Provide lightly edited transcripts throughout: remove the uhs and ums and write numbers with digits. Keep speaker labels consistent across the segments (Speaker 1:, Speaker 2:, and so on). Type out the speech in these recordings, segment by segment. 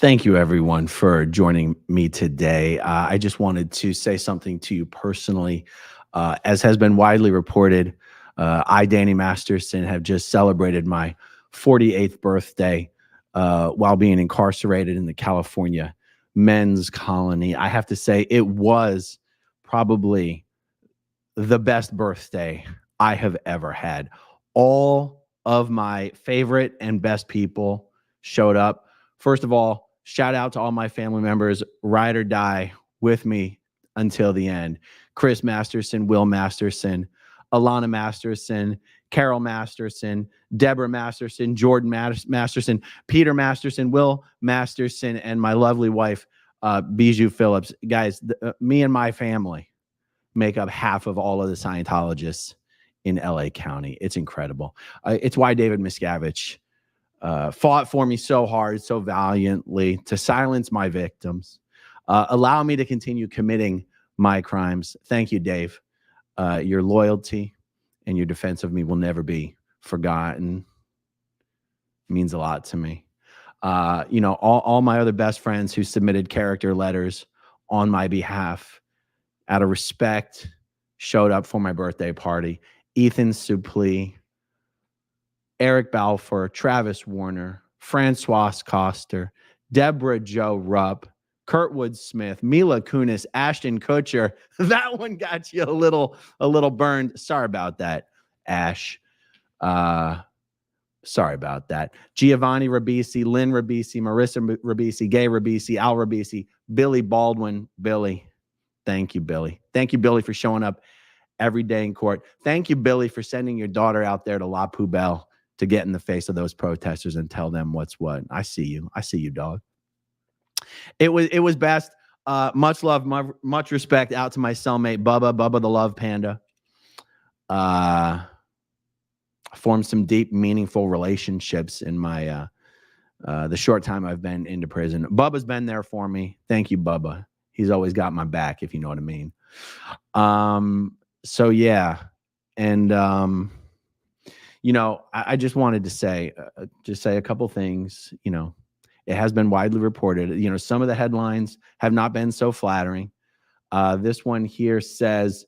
Speaker 1: Thank you, everyone, for joining me today. I just wanted to say something to you personally. As has been widely reported, Danny Masterson, have just celebrated my 48th birthday while being incarcerated in the California men's colony. I have to say, it was probably the best birthday I have ever had. All of my favorite and best people showed up. First of all, shout out to all my family members, ride or die with me until the end. Chris Masterson, Will Masterson, Alana Masterson, Carol Masterson, Deborah Masterson, Jordan Masterson, Peter Masterson, Will Masterson, and my lovely wife, Bijou Phillips. Guys, me and my family make up half of all of the Scientologists in LA County. It's incredible. It's why David Miscavige fought for me so hard, so valiantly to silence my victims, allow me to continue committing my crimes. Thank you, Dave. Your loyalty and your defense of me will never be forgotten. It means a lot to me. All my other best friends who submitted character letters on my behalf, out of respect, showed up for my birthday party. Ethan Suplee, Eric Balfour, Travis Warner, Francois Coster, Deborah Joe Rupp, Kurtwood Smith, Mila Kunis, Ashton Kutcher. That one got you a little burned. Sorry about that, Ash. Sorry about that. Giovanni Ribisi, Lynn Ribisi, Marissa Ribisi, Gay Ribisi, Al Ribisi, Billy Baldwin. Billy. Thank you, Billy. Thank you, Billy, for showing up every day in court. Thank you, Billy, for sending your daughter out there to La Poubelle to get in the face of those protesters and tell them what's what. I see you. I see you, dog. It was best. Much love, much respect out to my cellmate, Bubba the Love Panda. Formed some deep, meaningful relationships in my the short time I've been into prison. Bubba's been there for me. Thank you, Bubba. He's always got my back, if you know what I mean. So yeah. And, I just wanted to say a couple things. It has been widely reported. Some of the headlines have not been so flattering. This one here says,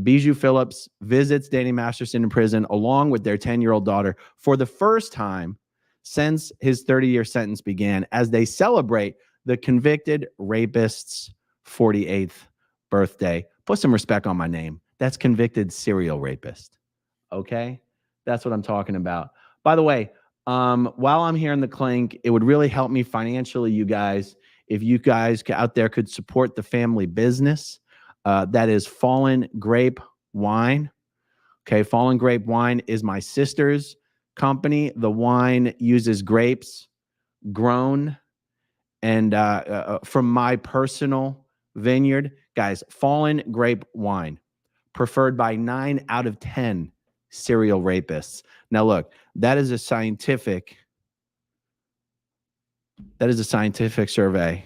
Speaker 1: Bijou Phillips visits Danny Masterson in prison along with their 10-year-old daughter for the first time since his 30-year sentence began, as they celebrate the convicted rapist's 48th birthday. Put some respect on my name. That's convicted serial rapist. Okay? That's what I'm talking about. By the way, while I'm here in the clink, it would really help me financially, you guys, if you guys out there could support the family business. That is Fallen Grape Wine. Okay, Fallen Grape Wine is my sister's company. The wine uses grapes grown and from my personal vineyard. Guys, Fallen Grape Wine, preferred by 9 out of 10 serial rapists. Now, look, that is a scientific survey,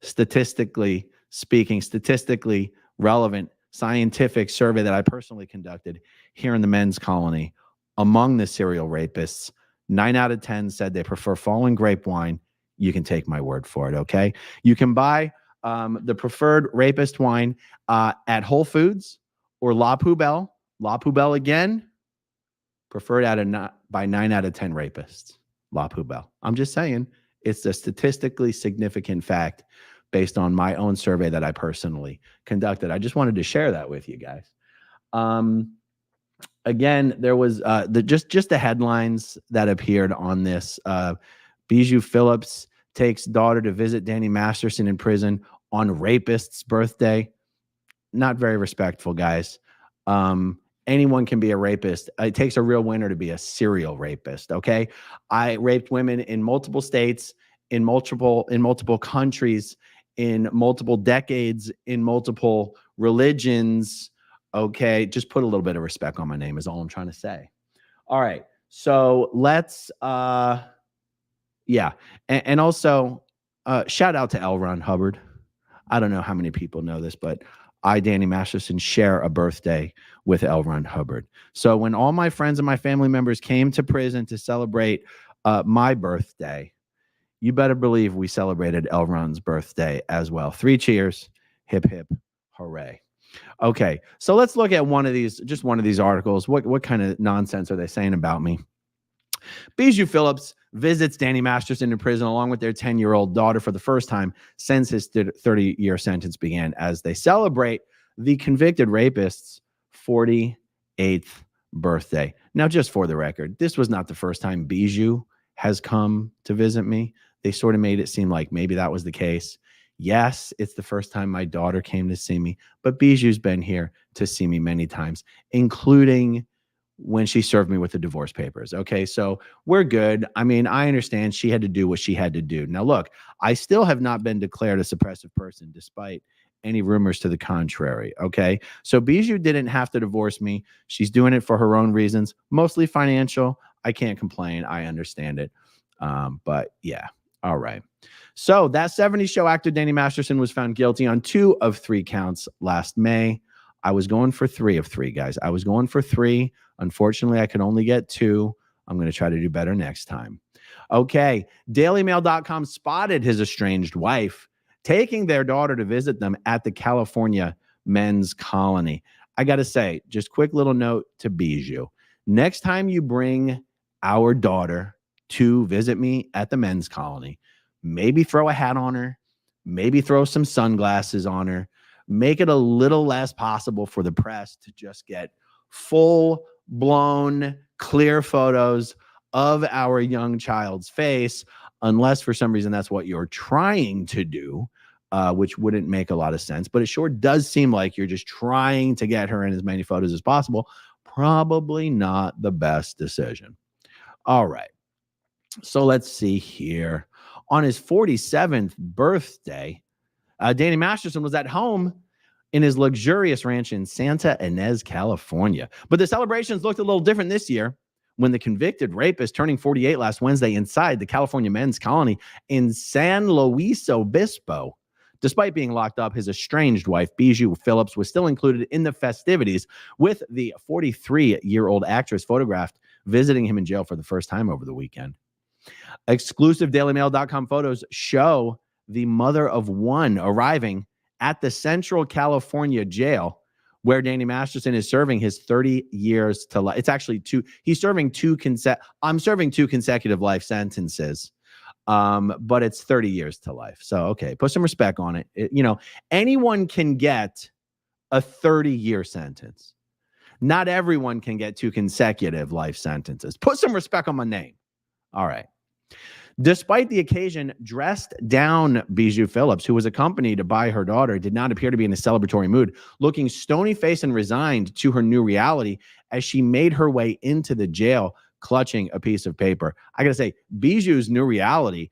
Speaker 1: statistically speaking, statistically relevant scientific survey that I personally conducted here in the men's colony. Among the serial rapists, 9 out of 10 said they prefer Fallen Grape Wine. You can take my word for it, okay? You can buy the preferred rapist wine at Whole Foods or La Poubelle. La Poubelle again, preferred by 9 out of 10 rapists. La Poubelle. I'm just saying, it's a statistically significant fact based on my own survey that I personally conducted. I just wanted to share that with you guys. Again, there was just the headlines that appeared on this. Bijou Phillips takes daughter to visit Danny Masterson in prison on rapist's birthday. Not very respectful, guys. Anyone can be a rapist. It takes a real winner to be a serial rapist, okay? I raped women in multiple states, in multiple countries, in multiple decades, in multiple religions, okay? Just put a little bit of respect on my name is all I'm trying to say. All right, so let's, yeah. And also, shout out to L. Ron Hubbard. I don't know how many people know this, but Danny Masterson, share a birthday with L. Ron Hubbard. So when all my friends and my family members came to prison to celebrate my birthday, you better believe we celebrated Elron's birthday as well. 3 cheers, hip, hip, hooray. Okay, so let's look at just one of these articles. What kind of nonsense are they saying about me? Bijou Phillips visits Danny Masterson in prison along with their 10-year-old daughter for the first time since his 30-year sentence began as they celebrate the convicted rapist's 48th birthday. Now, just for the record, this was not the first time Bijou has come to visit me. They sort of made it seem like maybe that was the case. Yes, it's the first time my daughter came to see me, but Bijou's been here to see me many times, including when she served me with the divorce papers. Okay, so we're good. I mean, I understand she had to do what she had to do. Now, look, I still have not been declared a suppressive person despite any rumors to the contrary. Okay, so Bijou didn't have to divorce me. She's doing it for her own reasons, mostly financial. I can't complain. I understand it. But yeah, all right. So that 70s show actor Danny Masterson was found guilty on 2 of 3 counts last May. I was going for 3 of 3, guys. I was going for 3. Unfortunately, I could only get 2. I'm going to try to do better next time. Okay. DailyMail.com spotted his estranged wife taking their daughter to visit them at the California men's colony. I got to say, just quick little note to Bijou. Next time you bring our daughter to visit me at the men's colony, maybe throw a hat on her, maybe throw some sunglasses on her, make it a little less possible for the press to just get full-blown, clear photos of our young child's face, unless for some reason that's what you're trying to do, which wouldn't make a lot of sense. But it sure does seem like you're just trying to get her in as many photos as possible. Probably not the best decision. All right. So let's see here. On his 47th birthday, Danny Masterson was at home in his luxurious ranch in Santa Ynez, California. But the celebrations looked a little different this year when the convicted rapist turning 48 last Wednesday inside the California men's colony in San Luis Obispo. Despite being locked up, his estranged wife, Bijou Phillips, was still included in the festivities, with the 43-year-old actress photographed visiting him in jail for the first time over the weekend. Exclusive DailyMail.com photos show the mother of one arriving at the Central California jail where Danny Masterson is serving his 30 years to life. It's actually 2. He's serving 2 I'm serving 2 consecutive life sentences. But it's 30 years to life. So, okay, put some respect on it. Anyone can get a 30-year sentence. Not everyone can get 2 consecutive life sentences. Put some respect on my name. All right. Despite the occasion, dressed down Bijou Phillips, who was accompanied by her daughter, did not appear to be in a celebratory mood, looking stony-faced and resigned to her new reality as she made her way into the jail, clutching a piece of paper. I got to say, Bijou's new reality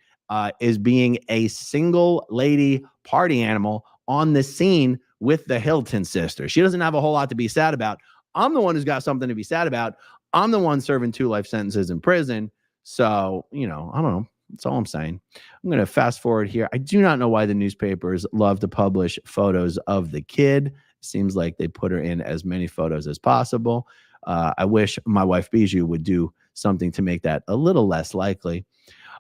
Speaker 1: is being a single lady party animal on the scene with the Hilton sisters. She doesn't have a whole lot to be sad about. I'm the one who's got something to be sad about. I'm the one serving 2 life sentences in prison. So, I don't know. That's all I'm saying. I'm going to fast forward here. I do not know why the newspapers love to publish photos of the kid. Seems like they put her in as many photos as possible. I wish my wife Bijou would do something to make that a little less likely.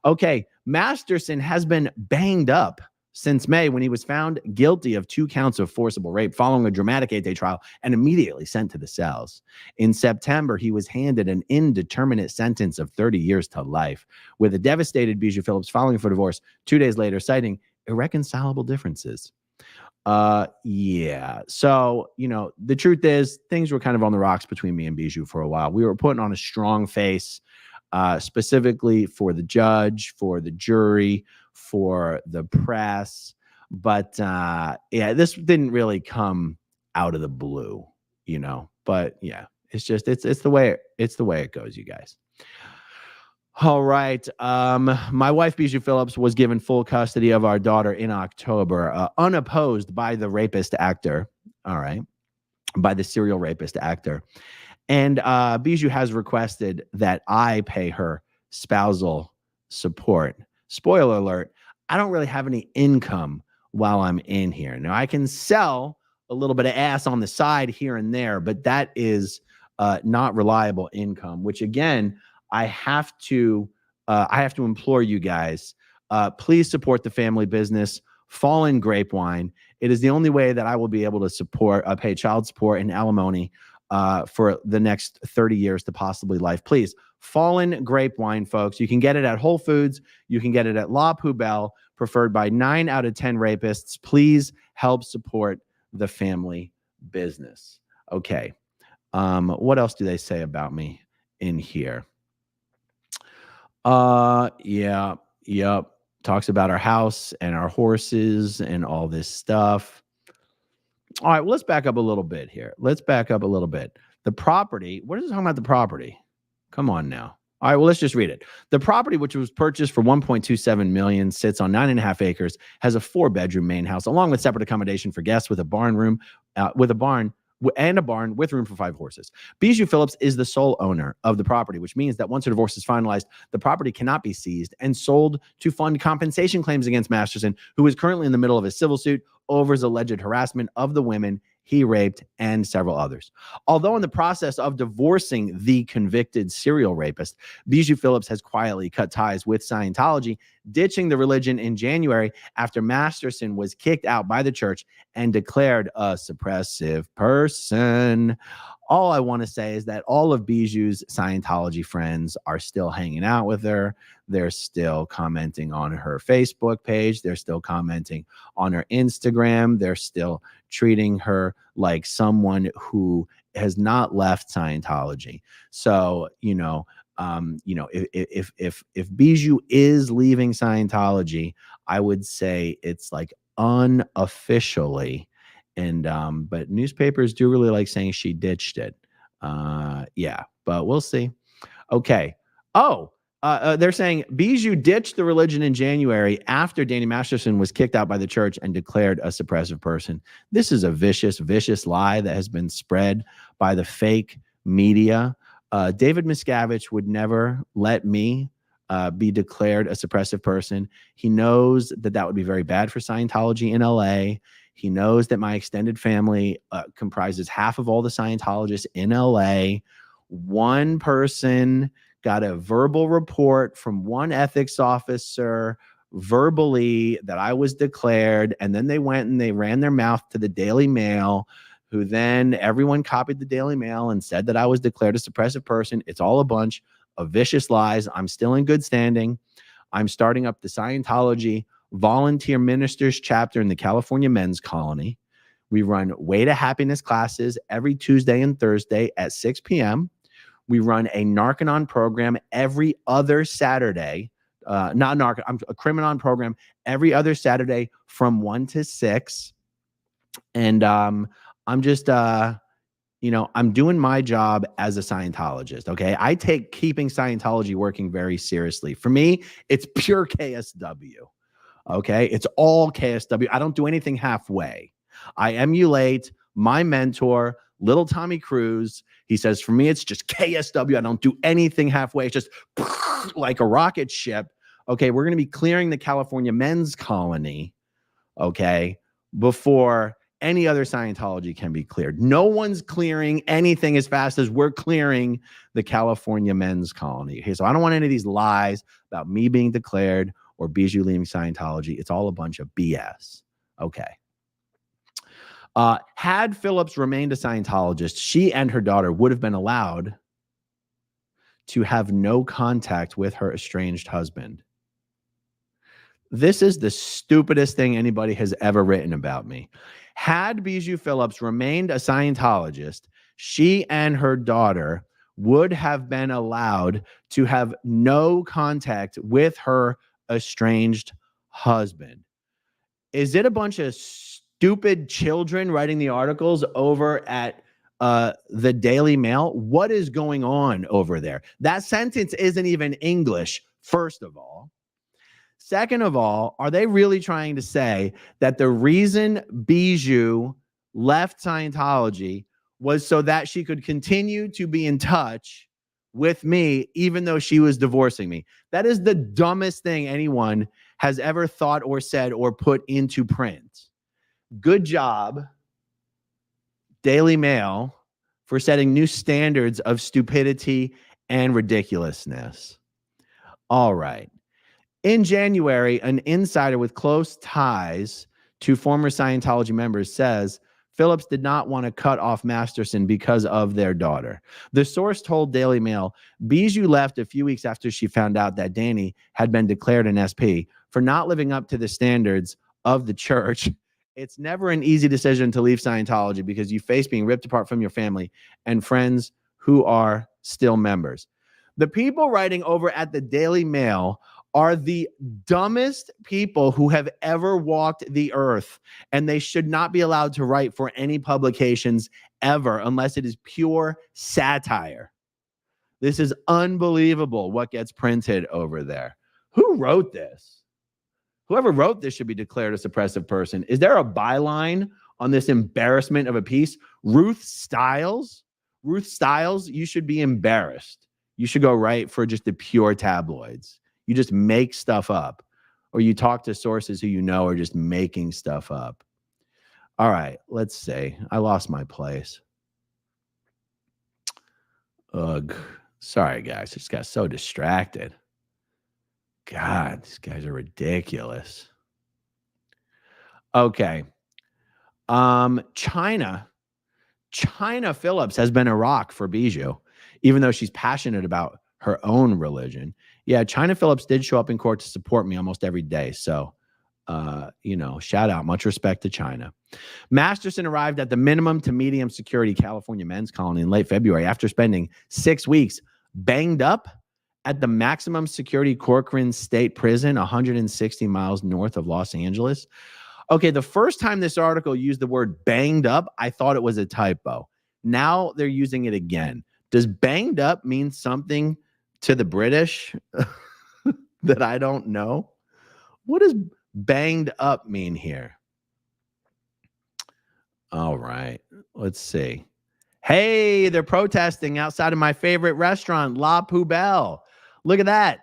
Speaker 1: Okay, Masterson has been banged up since May when he was found guilty of 2 counts of forcible rape following a dramatic 8-day trial and immediately sent to the cells. In September, he was handed an indeterminate sentence of 30 years to life, with a devastated Bijou Phillips filing for divorce 2 days later, citing irreconcilable differences. Yeah. So, the truth is things were kind of on the rocks between me and Bijou for a while. We were putting on a strong face, specifically for the judge, for the jury, for the press. But this didn't really come out of the blue, but yeah, it's the way it goes, you guys. All right. My wife, Bijou Phillips, was given full custody of our daughter in October, unopposed by the rapist actor. All right. By the serial rapist actor. And Bijou has requested that I pay her spousal support. Spoiler alert, I don't really have any income while I'm in here. Now, I can sell a little bit of ass on the side here and there, but that is not reliable income, which again, I have to implore you guys Please support the family business, Fallen Grapevine. It is the only way that I will be able to pay child support and alimony for the next 30 years to possibly life. Please, Fallen Grapevine, folks. You can get it at Whole Foods. You can get it at La Poubelle, preferred by 9 out of 10 rapists. Please help support the family business. Okay. What else do they say about me in here? Yeah, yep. Talks about our house and our horses and all this stuff. All right, well, let's back up a little bit here. Let's back up a little bit. The property, what is it talking about the property? Come on now. All right, well, let's just read it. The property, which was purchased for $1.27 million, sits on 9.5 acres, has a 4-bedroom main house, along with separate accommodation for guests with a barn and a barn with room for 5 horses. Bijou Phillips is the sole owner of the property, which means that once her divorce is finalized, the property cannot be seized and sold to fund compensation claims against Masterson, who is currently in the middle of a civil suit over his alleged harassment of the women he raped and several others. Although in the process of divorcing the convicted serial rapist, Bijou Phillips has quietly cut ties with Scientology, ditching the religion in January after Masterson was kicked out by the church and declared a suppressive person. All I want to say is that all of Bijou's Scientology friends are still hanging out with her. They're still commenting on her Facebook page. They're still commenting on her Instagram. They're still treating her like someone who has not left Scientology. So, if Bijou is leaving Scientology, I would say it's like unofficially. And but newspapers do really like saying she ditched it. Yeah, but we'll see. Okay. They're saying Bijou ditched the religion in January after Danny Masterson was kicked out by the church and declared a suppressive person. This is a vicious, vicious lie that has been spread by the fake media. David Miscavige would never let me be declared a suppressive person. He knows that that would be very bad for Scientology in LA. He knows that my extended family comprises half of all the Scientologists in LA. One person got a verbal report from one ethics officer verbally that I was declared, and then they went and they ran their mouth to the Daily Mail, who then everyone copied the Daily Mail and said that I was declared a suppressive person. It's all a bunch of vicious lies. I'm still in good standing. I'm starting up the Scientology volunteer ministers chapter in the California Men's Colony. We run Way to Happiness classes every Tuesday and Thursday at 6 p.m. We run a Narcanon program every other Saturday. A Crimenon program every other Saturday from 1 to 6. And I'm just, I'm doing my job as a Scientologist, okay? I take keeping Scientology working very seriously. For me, it's pure KSW, okay? It's all KSW. I don't do anything halfway. I emulate my mentor, Little Tommy Cruise. He says, for me, it's just KSW. I don't do anything halfway. It's just like a rocket ship. Okay, we're going to be clearing the California Men's Colony, okay, before any other Scientology can be cleared. No one's clearing anything as fast as we're clearing the California Men's Colony. Okay, so I don't want any of these lies about me being declared or Bijou leaving Scientology. It's all a bunch of BS. Okay. Had Phillips remained a Scientologist, she and her daughter would have been allowed to have no contact with her estranged husband. This is the stupidest thing anybody has ever written about me. Had Bijou Phillips remained a Scientologist, she and her daughter would have been allowed to have no contact with her estranged husband. Is it a bunch of stupid children writing the articles over at the Daily Mail? What is going on over there? That sentence isn't even English, first of all. Second of all, are they really trying to say that the reason Bijou left Scientology was so that she could continue to be in touch with me, even though she was divorcing me? That is the dumbest thing anyone has ever thought or said or put into print. Good job, Daily Mail, for setting new standards of stupidity and ridiculousness. All right. In January, an insider with close ties to former Scientology members says Phillips did not want to cut off Masterson because of their daughter. The source told Daily Mail, Bijou left a few weeks after she found out that Danny had been declared an SP for not living up to the standards of the church. It's never an easy decision to leave Scientology because you face being ripped apart from your family and friends who are still members. The people writing over at the Daily Mail are the dumbest people who have ever walked the earth, and they should not be allowed to write for any publications ever unless it is pure satire. This is unbelievable what gets printed over there. Who wrote this? Whoever wrote this should be declared a suppressive person. Is there a byline on this embarrassment of a piece? Ruth Stiles? Ruth Stiles, you should be embarrassed. You should go write for just the pure tabloids. You just make stuff up, or you talk to sources who you know are just making stuff up. All right, let's see. I lost my place. Ugh. Sorry, guys. I just got so distracted. God, these guys are ridiculous. Okay. China Phillips has been a rock for Bijou, even though she's passionate about her own religion. Yeah, China Phillips did show up in court to support me almost every day. So, shout out. Much respect to China. Masterson arrived at the minimum to medium security California men's colony in late February after spending 6 weeks banged up at the maximum security Corcoran State Prison, 160 miles north of Los Angeles. Okay, the first time this article used the word banged up, I thought it was a typo. Now they're using it again. Does banged up mean something to the British that I don't know? What does banged up mean here? All right, let's see. Hey, they're protesting outside of my favorite restaurant, La Poubelle. Look at that.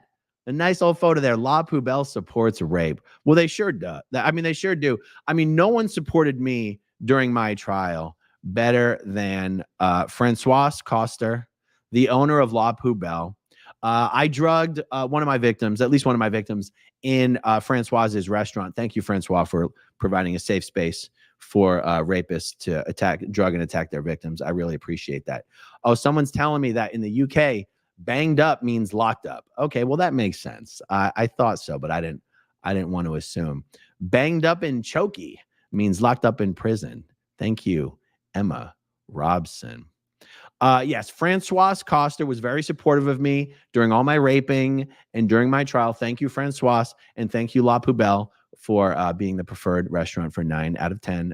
Speaker 1: A nice old photo there. La Poubelle supports rape. Well, they sure do. I mean, they sure do. I mean, no one supported me during my trial better than Francois Coster, the owner of La Poubelle. I drugged one of my victims, at least one of my victims, in Francois's restaurant. Thank you, Francois, for providing a safe space for rapists to drug and attack their victims. I really appreciate that. Oh, someone's telling me that in the UK, banged up means locked up. Okay, well, that makes sense. I thought so, but I didn't want to assume. Banged up in chokey means locked up in prison. Thank you, Emma Robson. Yes, Francois Coster was very supportive of me during all my raping and during my trial. Thank you, Francois, and thank you, La Poubelle, for being the preferred restaurant for 9 out of 10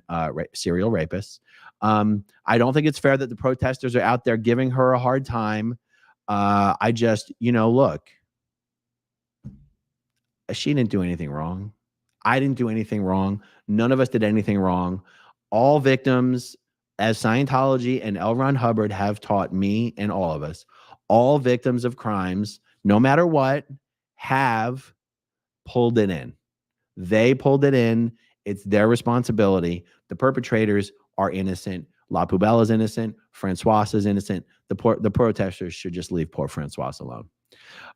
Speaker 1: serial rapists. I don't think it's fair that the protesters are out there giving her a hard time. I just, look, she didn't do anything wrong. I didn't do anything wrong. None of us did anything wrong. All victims, as Scientology and L. Ron Hubbard have taught me and all of us, all victims of crimes, no matter what, have pulled it in. They pulled it in. It's their responsibility. The perpetrators are innocent. La Poubelle is innocent. Francois is innocent. The protesters should just leave poor Francois alone.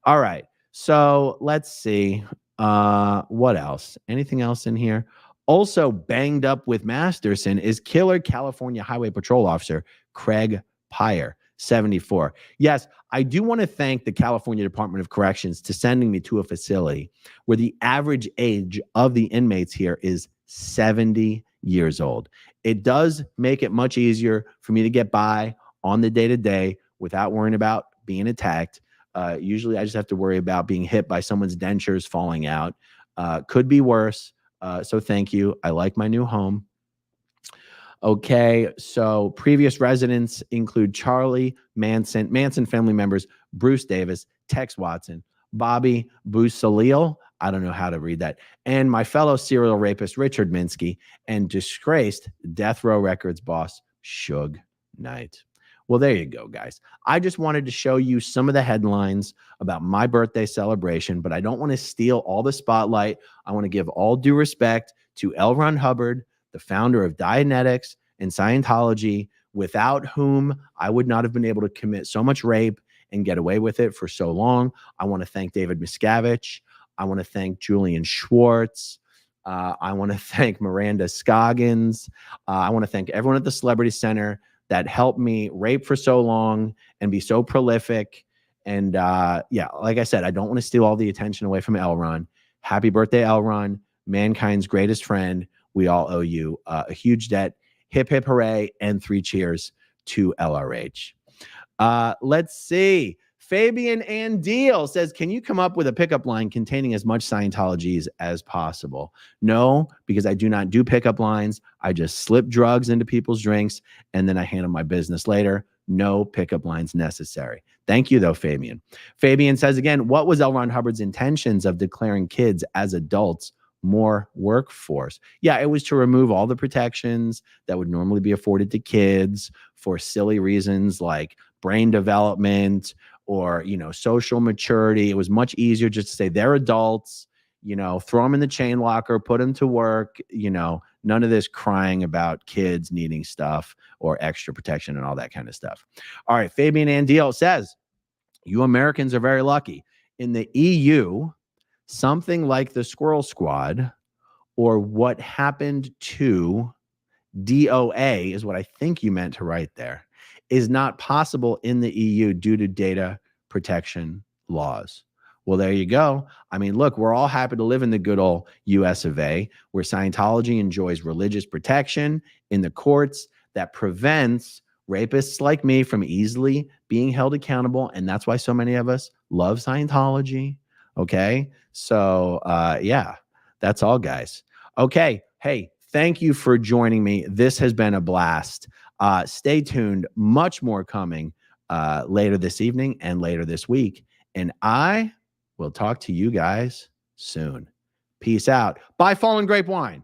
Speaker 1: All right. So let's see. What else? Anything else in here? Also banged up with Masterson is killer California Highway Patrol officer Craig Pyre, 74. Yes, I do want to thank the California Department of Corrections to sending me to a facility where the average age of the inmates here is 70 years old. It does make it much easier for me to get by on the day-to-day without worrying about being attacked. Usually I just have to worry about being hit by someone's dentures falling out. Could be worse. So thank you. I like my new home. Okay, so previous residents include Charlie Manson family members, Bruce Davis, Tex Watson, Bobby Busalil, I don't know how to read that, and my fellow serial rapist, Richard Minsky, and disgraced Death Row Records boss, Suge Knight. Well, there you go, guys. I just wanted to show you some of the headlines about my birthday celebration, but I don't want to steal all the spotlight. I want to give all due respect to L. Ron Hubbard, the founder of Dianetics and Scientology, without whom I would not have been able to commit so much rape and get away with it for so long. I want to thank David Miscavige. I want to thank Julian Schwartz. I want to thank Miranda Scoggins. I want to thank everyone at the Celebrity Center that helped me rape for so long and be so prolific. And yeah, like I said, I don't want to steal all the attention away from L. Ron. Happy birthday, L. Ron, mankind's greatest friend. We all owe you a huge debt. Hip, hip, hooray, and 3 cheers to LRH. Let's see. Fabian Andeal says, can you come up with a pickup line containing as much Scientology as possible? No, because I do not do pickup lines. I just slip drugs into people's drinks and then I handle my business later. No pickup lines necessary. Thank you, though, Fabian. Fabian says again, what was L. Ron Hubbard's intentions of declaring kids as adults more workforce? Yeah, it was to remove all the protections that would normally be afforded to kids for silly reasons like brain development or, you know, social maturity. It was much easier just to say they're adults, you know, throw them in the chain locker, put them to work, you know, none of this crying about kids needing stuff or extra protection and all that kind of stuff. All right, Fabian Andeal says, you Americans are very lucky. In the EU, something like the Squirrel Squad or what happened to DOA is what I think you meant to write there, is not possible in the EU due to data protection laws. Well, there you go. I mean, look, we're all happy to live in the good old US of A, where Scientology enjoys religious protection in the courts that prevents rapists like me from easily being held accountable. And that's why so many of us love Scientology. Okay. So, yeah, that's all, guys. Okay. Hey, thank you for joining me. This has been a blast. Stay tuned. Much more coming later this evening and later this week. And I will talk to you guys soon. Peace out. Bye, Fallen Grape Wine.